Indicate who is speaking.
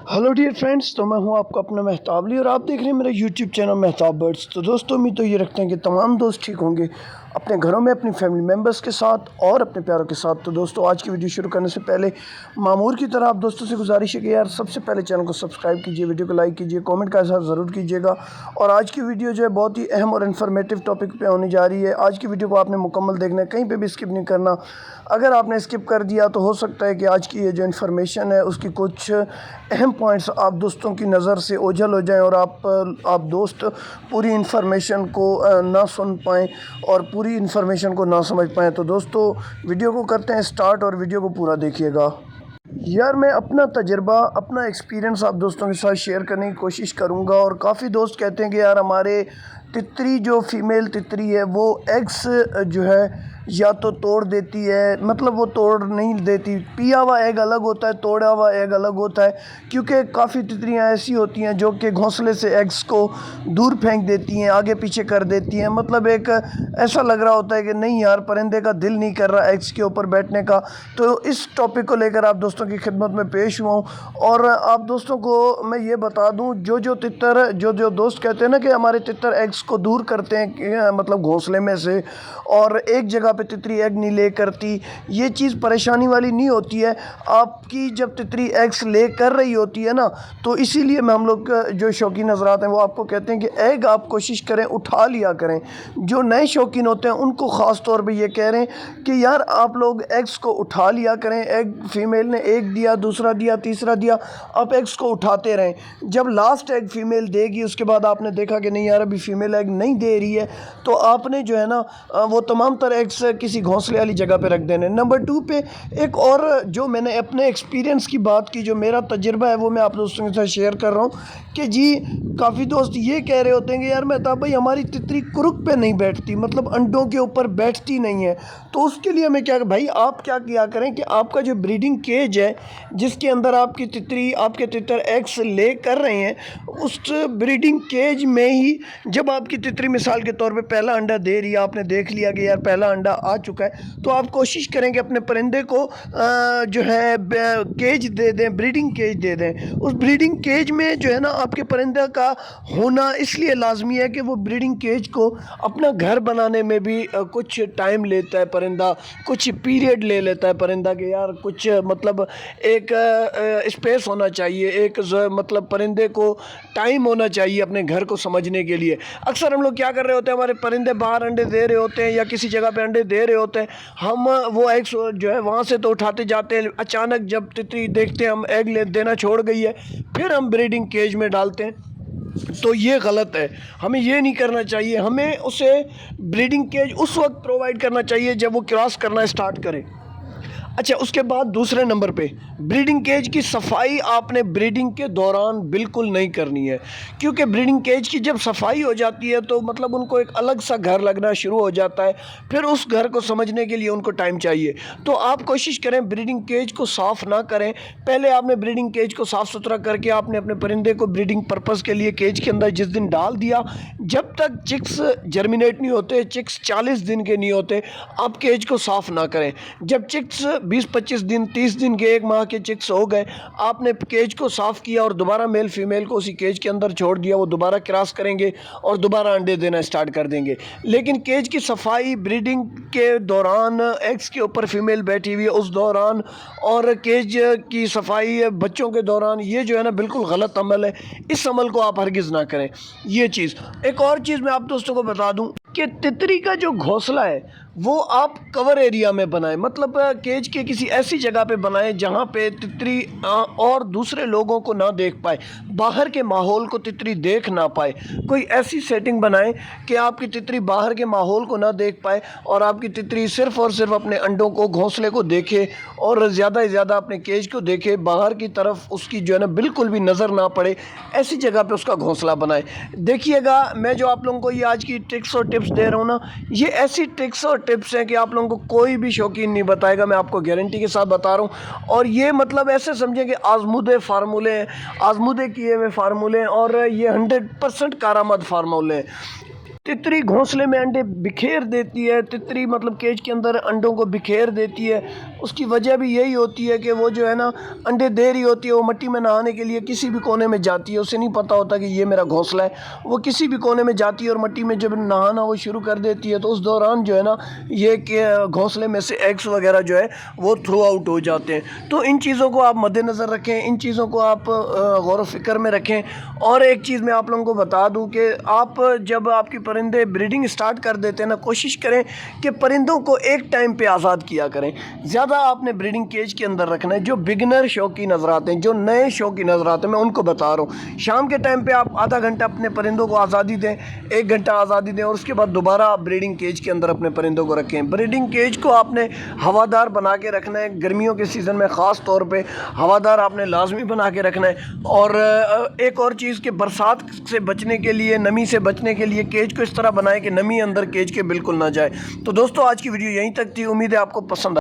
Speaker 1: Hello dear friends, तो मैं हूं आपका अपना मेहताब अली और आप देख रहे हैं मेरा यूट्यूब चैनल मेहताब बर्ड्स। तो दोस्तों, उम्मीद तो ये रखते हैं कि तमाम दोस्त ठीक होंगे अपने घरों में अपनी फैमिली मेम्बर्स के साथ और अपने प्यारों के साथ। तो दोस्तों, आज की वीडियो शुरू करने से पहले मामूर की तरह आप दोस्तों से गुजारिश है कि यार सबसे पहले चैनल को सब्सक्राइब कीजिए, वीडियो को लाइक कीजिए, कमेंट का इज़हार ज़रूर कीजिएगा। और आज की वीडियो जो है बहुत ही अहम और इन्फॉर्मेटिव टॉपिक पे होने जा रही है। आज की वीडियो को आपने मुकम्मल देखना है, कहीं पे भी स्किप नहीं करना। अगर आपने स्किप कर दिया तो हो सकता है कि आज की ये जो इन्फॉर्मेशन है उसकी कुछ अहम पॉइंट्स आप दोस्तों की नज़र से ओझल हो जाएं और आप दोस्त पूरी इन्फॉर्मेशन को ना सुन पाएँ और पूरी इन्फॉर्मेशन को ना समझ पाएँ। तो दोस्तों, वीडियो को करते हैं स्टार्ट और वीडियो को पूरा देखिएगा। यार, मैं अपना तजर्बा, अपना एक्सपीरियंस आप दोस्तों के साथ शेयर करने की कोशिश करूंगा। और काफ़ी दोस्त कहते हैं कि यार हमारे तितरी जो फीमेल तितरी है वो एग्स जो है या तो तोड़ देती है, मतलब वो तोड़ नहीं देती। पिया हुआ एग अलग होता है, तोड़ा हुआ एग अलग होता है। क्योंकि काफ़ी तितरियां ऐसी होती हैं जो कि घोंसले से एग्स को दूर फेंक देती हैं, आगे पीछे कर देती हैं। मतलब एक ऐसा लग रहा होता है कि नहीं यार, परिंदे का दिल नहीं कर रहा एग्स के ऊपर बैठने का। तो इस टॉपिक को लेकर आप दोस्तों की खिदमत में पेश हुआ हूँ। और आप दोस्तों को मैं ये बता दूँ, जो दोस्त कहते हैं ना कि हमारे तितर एग्स को दूर करते हैं, मतलब घोंसले में से, और एक जगह पे तितरी एग नहीं ले करती, ये चीज़ परेशानी वाली नहीं होती है आपकी जब तितरी एग्स ले कर रही होती है ना। तो इसीलिए मैं हम लोग जो शौकीन हज़रात हैं वो आपको कहते हैं कि एग आप कोशिश करें उठा लिया करें। जो नए शौकीन होते हैं उनको ख़ास तौर पे ये कह रहे हैं कि यार आप लोग एग्स को उठा लिया करें। एग फीमेल ने एक दिया, दूसरा दिया, तीसरा दिया, आप एग्स को उठाते रहें। जब लास्ट एग फीमेल देगी उसके बाद आपने देखा कि नहीं यार अभी फीमेल एग नहीं दे रही है, तो आपने जो है ना वो तमाम तर एग्स किसी घोंसले वाली जगह पे रख देने। नंबर 2 पे एक और जो मैंने अपने एक्सपीरियंस की बात की, जो मेरा तजुर्बा है वो मैं आप दोस्तों के साथ शेयर कर रहा हूँ कि जी काफ़ी दोस्त ये कह रहे होते हैं कि यार मेहताब भाई हमारी तितरी कुरुक पे नहीं बैठती, मतलब अंडों के ऊपर बैठती नहीं है। तो उसके लिए मैं क्या, भाई आप क्या किया करें कि आपका जो ब्रीडिंग केज है जिसके अंदर आपकी तितरी, आपके तितर एग्स ले कर रहे हैं, उस ब्रीडिंग केज में ही जब आपकी तितरी मिसाल के तौर पे पहला अंडा दे रही है, आपने देख लिया कि यार पहला अंडा आ चुका है, तो आप कोशिश करें कि अपने परिंदे को जो है केज दे दें, ब्रीडिंग केज दे दें। उस ब्रीडिंग केज में जो है ना आपके परिंदे का होना इसलिए लाजमी है कि वो ब्रीडिंग केज को अपना घर बनाने में भी कुछ टाइम लेता है परिंदा, कुछ पीरियड ले लेता है परिंदा के यार कुछ मतलब एक स्पेस होना चाहिए, एक मतलब परिंदे को टाइम होना चाहिए अपने घर को समझने के लिए। अक्सर हम लोग क्या कर रहे होते हैं, हमारे परिंदे बाहर अंडे दे रहे होते हैं या किसी जगह पे अंडे दे रहे होते हैं, हम वो एग्स जो है वहाँ से तो उठाते जाते हैं। अचानक जब तितरी देखते हैं हम एग ले देना छोड़ गई है, फिर हम ब्रीडिंग केज में डालते हैं। तो ये गलत है, हमें ये नहीं करना चाहिए। हमें उसे ब्रीडिंग केज उस वक्त प्रोवाइड करना चाहिए जब वो क्रॉस करना स्टार्ट करे। अच्छा, उसके बाद दूसरे नंबर पे ब्रीडिंग केज की सफाई आपने ब्रीडिंग के दौरान बिल्कुल नहीं करनी है। क्योंकि ब्रीडिंग केज की जब सफाई हो जाती है तो मतलब उनको एक अलग सा घर लगना शुरू हो जाता है, फिर उस घर को समझने के लिए उनको टाइम चाहिए। तो आप कोशिश करें ब्रीडिंग केज को साफ़ ना करें। पहले आपने ब्रीडिंग केज को साफ़ सुथरा करके आपने अपने परिंदे को ब्रीडिंग पर्पज़ के लिए केज के अंदर जिस दिन डाल दिया, जब तक चिक्स जर्मिनेट नहीं होते, चिक्स 40 दिन के नहीं होते, आप केज को साफ़ ना करें। जब चिक्स 20-25 दिन, 30 दिन के, 1 माह के चिक्स हो गए, आपने केज को साफ़ किया और दोबारा मेल फीमेल को उसी केज के अंदर छोड़ दिया, वो दोबारा क्रॉस करेंगे और दोबारा अंडे देना स्टार्ट कर देंगे। लेकिन केज की सफाई ब्रीडिंग के दौरान, एग्स के ऊपर फीमेल बैठी हुई है उस दौरान, और केज की सफाई बच्चों के दौरान, ये जो है ना बिल्कुल गलत अमल है। इस अमल को आप हरगिज़ ना करें। ये चीज़, एक और चीज़ मैं आप दोस्तों को बता दूं कि तितरी का जो घोंसला है वो आप कवर एरिया में बनाएं, मतलब केज के किसी ऐसी जगह पे बनाएं जहाँ पे तितरी और दूसरे लोगों को ना देख पाए, बाहर के माहौल को तितरी देख ना पाए। कोई ऐसी सेटिंग बनाएं कि आपकी तितरी बाहर के माहौल को ना देख पाए और आपकी तितरी सिर्फ़ और सिर्फ अपने अंडों को, घोंसले को देखे और ज़्यादा से ज़्यादा अपने केज को देखे, बाहर की तरफ उसकी जो है ना बिल्कुल भी नज़र ना पड़े, ऐसी जगह पे उसका घोंसला बनाए। देखिएगा, मैं जो आप लोगों को ये आज की ट्रिक्स और टिप्स दे रहा हूँ ना, ये ऐसी ट्रिक्स और टिप्स हैं कि आप लोगों को कोई भी शौकीन नहीं बताएगा, मैं आपको गारंटी के साथ बता रहा हूँ। और ये मतलब ऐसे समझें कि आजमूदे फार्मूले हैं, आजमूदे किए हुए फार्मूले हैं, और ये 100% कारामद फार्मूले हैं। तितरी घोंसले में अंडे बिखेर देती है, तितरी मतलब केज के अंदर अंडों को बिखेर देती है। उसकी वजह भी यही होती है कि वो जो है ना अंडे दे रही होती है, वो मिट्टी में नहाने के लिए किसी भी कोने में जाती है, उसे नहीं पता होता कि ये मेरा घोंसला है। वो किसी भी कोने में जाती है और मिट्टी में जब नहाना वो शुरू कर देती है तो उस दौरान जो है ना ये कि घोंसले में से एग्स वगैरह जो है वो थ्रो आउट हो जाते हैं। तो इन चीज़ों को आप मद्देनज़र रखें, इन चीज़ों को आप गौर व फिक्र में रखें। और एक चीज़ मैं आप लोगों को बता दूं कि आप जब आपके परिंदे ब्रीडिंग स्टार्ट कर देते हैं ना, कोशिश करें कि परिंदों को एक टाइम पे आज़ाद किया करें। ज़्यादा आपने ब्रीडिंग केज के अंदर रखना है। जो बिगनर शौकी नज़र आते हैं, जो नए शौकी नज़र आते हैं, मैं उनको बता रहा हूँ, शाम के टाइम पे आप आधा घंटा अपने परिंदों को आज़ादी दें, 1 घंटा आज़ादी दें और उसके बाद दोबारा आप ब्रीडिंग केज के अंदर अपने परिंदों को रखें। ब्रीडिंग केज को आपने हवादार बना के रखना है, गर्मियों के सीज़न में ख़ास तौर पे हवादार आपने लाजमी बना के रखना है। और एक और चीज़ कि बरसात से बचने के लिए, नमी से बचने के लिए केज को इस तरह बनाएं कि नमी अंदर केज के बिल्कुल ना जाए। तो दोस्तों आज की वीडियो यहीं तक थी, उम्मीद है आपको पसंद